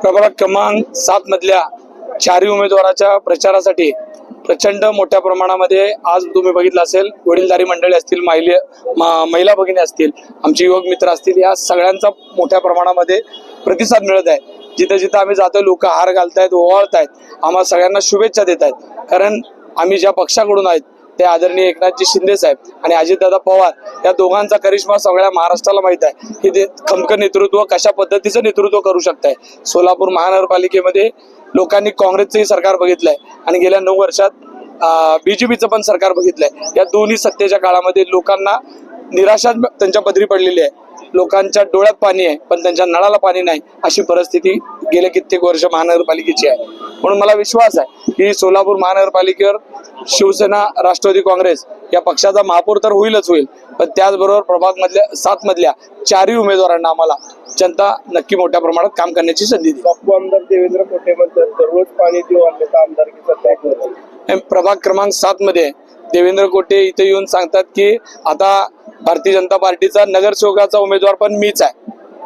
प्रभाग क्रमांक 7 मधल्या चारही उमेदवाराच्या प्रचारासाठी प्रचंड मोठ्या प्रमाणामध्ये आज तुम्ही बघितलं असेल, वडीलधारी मंडळी असतील, महिला भगिनी असतील, आमचे युवक मित्र असतील, या सगळ्यांचा मोठ्या प्रमाणामध्ये प्रतिसाद मिळत आहे. जिथे जिथे आम्ही जातो लोक हार घालतायत, ओवाळतायत, आम्हाला सगळ्यांना शुभेच्छा देत आहेत. कारण आम्ही ज्या पक्षाकडून आहेत ते आदरणीय एकनाथजी शिंदे साहेब आणि अजितदादा पवार या दोघांचा करिश्मा सगळ्या महाराष्ट्राला माहित आहे की ते खमकं नेतृत्व कशा पद्धतीचं नेतृत्व करू शकताय. सोलापूर महानगरपालिकेमध्ये लोकांनी काँग्रेसचंही सरकार बघितलंय आणि गेल्या 9 वर्षात बीजेपीचं पण सरकार बघितलंय. या दोन्ही सत्तेच्या काळामध्ये लोकांना निराशा त्यांच्या पदरी पडलेली आहे. लोकांच्या डोळ्यात पाणी आहे पण त्यांच्या नळाला पाणी नाही, अशी परिस्थिती गेल्या कित्येक वर्ष महानगरपालिकेची आहे. म्हणून मला विश्वास आहे की सोलापूर महानगरपालिकेवर शिवसेना, राष्ट्रवादी काँग्रेस या पक्षाचा महापौर तर होईल, पण त्याचबरोबर प्रभाग 7 मधल्या चारही उमेदवारांना आम्हाला जनता नक्की मोठ्या प्रमाणात काम करण्याची संधी देईल. आमदार देवेंद्र कोटे दररोज पाणी देऊ आमदारकीचा प्रभाग क्रमांक 7 मध्ये देवेंद्र कोटे इथे येऊन सांगतात की आता भारतीय जनता पार्टीचा नगरसेवकाचा उमेदवार पण मीच आहे.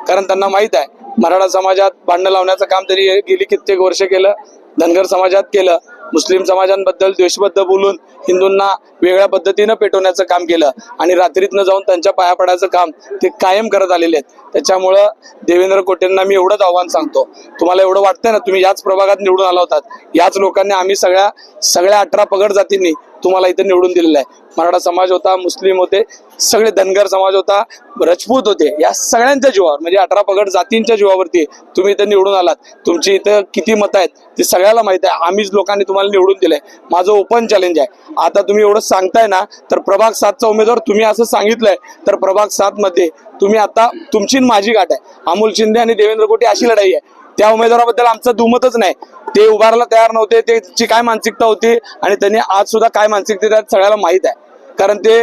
कारण त्यांना माहित आहे मराठा समाजात भांडण लावण्याचं काम त्यांनी गेली कित्येक वर्ष केलं, धनगर समाजात केलं, मुस्लिम समाजांबद्दल द्वेषबद्ध बोलून हिंदूंना वेगळ्या पद्धतीनं पेटवण्याचं काम केलं आणि रात्रीतनं जाऊन त्यांच्या पाया पडायचं काम ते कायम करत आलेले आहेत. त्याच्यामुळं देवेंद्र कोटेंना मी एवढंच आव्हान सांगतो, तुम्हाला एवढं वाटतंय ना, तुम्ही याच प्रभागात निवडून आला होतात, याच लोकांनी आम्ही सगळ्या 18 पगड जातींनी तुम्हाला इथे निवडून दिलेलं आहे. मराठा समाज होता, मुस्लिम होते, सगळे धनगर समाज होता, राजपूत होते, या सगळ्यांच्या जीवावर म्हणजे 18 पगड जातींच्या जीवावरती तुम्ही इथे निवडून आलात. तुमची इथं किती मतं आहेत ते सगळ्याला माहिती आहे. आम्हीच लोकांनी तुम्हाला निवडून दिलंय. माझं ओपन चॅलेंज आहे. आता तुम्ही एवढं सांगताय ना, तर प्रभाग 7चा उमेदवार तुम्ही असं सांगितलंय, तर प्रभाग 7 मध्ये तुम्ही आता तुमची आणि माझी गाठ आहे. अमोल शिंदे आणि देवेंद्र कोटे अशी लढाई आहे. त्या उमेदवाराबद्दल आमचं दुमतच नाही. ते उभारायला तयार नव्हते, त्यांची काय मानसिकता होती आणि त्यांनी आज सुद्धा काय मानसिकता त्यात सगळ्याला माहित आहे. कारण ते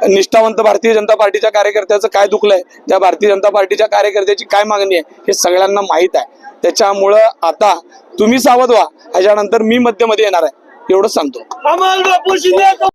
निष्ठावंत भारतीय जनता पार्टीच्या कार्यकर्त्याचं काय दुखलंय, त्या भारतीय जनता पार्टीच्या कार्यकर्त्याची काय मागणी आहे हे सगळ्यांना माहित आहे. त्याच्यामुळं आता तुम्ही सावध व्हा. ह्याच्यानंतर मी मध्यमध्ये येणार आहे, एवढंच सांगतो.